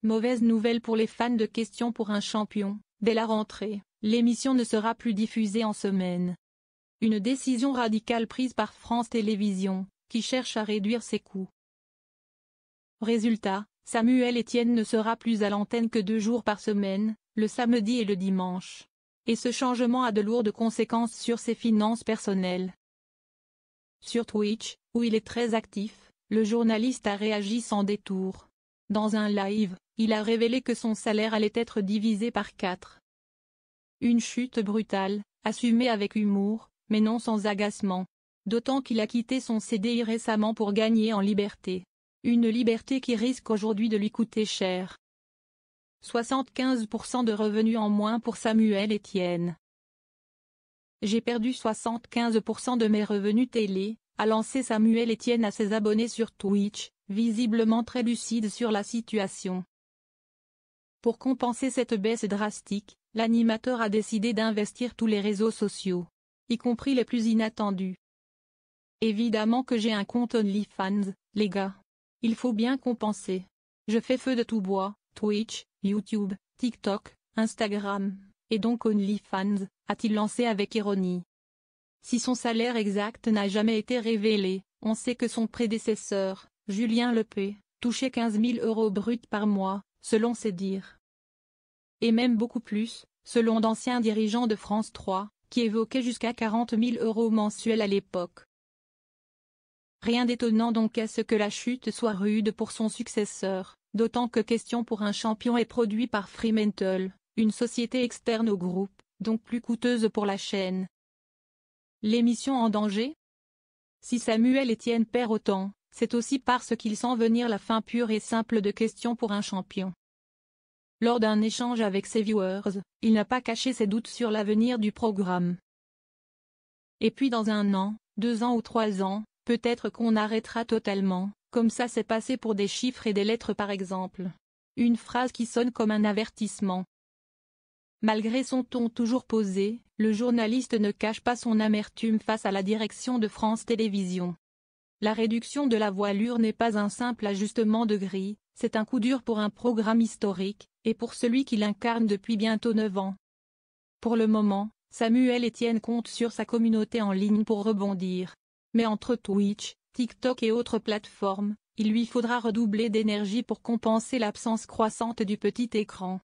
Mauvaise nouvelle pour les fans de Questions pour un champion, dès la rentrée, l'émission ne sera plus diffusée en semaine. Une décision radicale prise par France Télévisions, qui cherche à réduire ses coûts. Résultat, Samuel Etienne ne sera plus à l'antenne que 2 jours par semaine, le samedi et le dimanche. Et ce changement a de lourdes conséquences sur ses finances personnelles. Sur Twitch, où il est très actif, le journaliste a réagi sans détour. Dans un live, il a révélé que son salaire allait être divisé par 4. Une chute brutale, assumée avec humour, mais non sans agacement. D'autant qu'il a quitté son CDI récemment pour gagner en liberté. Une liberté qui risque aujourd'hui de lui coûter cher. 75% de revenus en moins pour Samuel Etienne. J'ai perdu 75% de mes revenus télé, a lancé Samuel Etienne à ses abonnés sur Twitch, visiblement très lucide sur la situation. Pour compenser cette baisse drastique, l'animateur a décidé d'investir tous les réseaux sociaux, y compris les plus inattendus. Évidemment que j'ai un compte OnlyFans, les gars. Il faut bien compenser. Je fais feu de tout bois, Twitch, YouTube, TikTok, Instagram, et donc OnlyFans, a-t-il lancé avec ironie. Si son salaire exact n'a jamais été révélé, on sait que son prédécesseur, Julien Lepé, touchait 15 000 € bruts par mois, selon ses dires. Et même beaucoup plus, selon d'anciens dirigeants de France 3, qui évoquaient jusqu'à 40 000 € mensuels à l'époque. Rien d'étonnant donc à ce que la chute soit rude pour son successeur, d'autant que Question pour un champion est produit par Fremantle, une société externe au groupe, donc plus coûteuse pour la chaîne. L'émission en danger? Si Samuel Etienne perd autant, c'est aussi parce qu'il sent venir la fin pure et simple de Question pour un champion. Lors d'un échange avec ses viewers, il n'a pas caché ses doutes sur l'avenir du programme. Et puis dans 1 an, 2 ans ou 3 ans, peut-être qu'on arrêtera totalement, comme ça s'est passé pour des chiffres et des lettres par exemple. Une phrase qui sonne comme un avertissement. Malgré son ton toujours posé, le journaliste ne cache pas son amertume face à la direction de France Télévisions. La réduction de la voilure n'est pas un simple ajustement de grille, c'est un coup dur pour un programme historique, et pour celui qui l'incarne depuis bientôt 9 ans. Pour le moment, Samuel Etienne compte sur sa communauté en ligne pour rebondir. Mais entre Twitch, TikTok et autres plateformes, il lui faudra redoubler d'énergie pour compenser l'absence croissante du petit écran.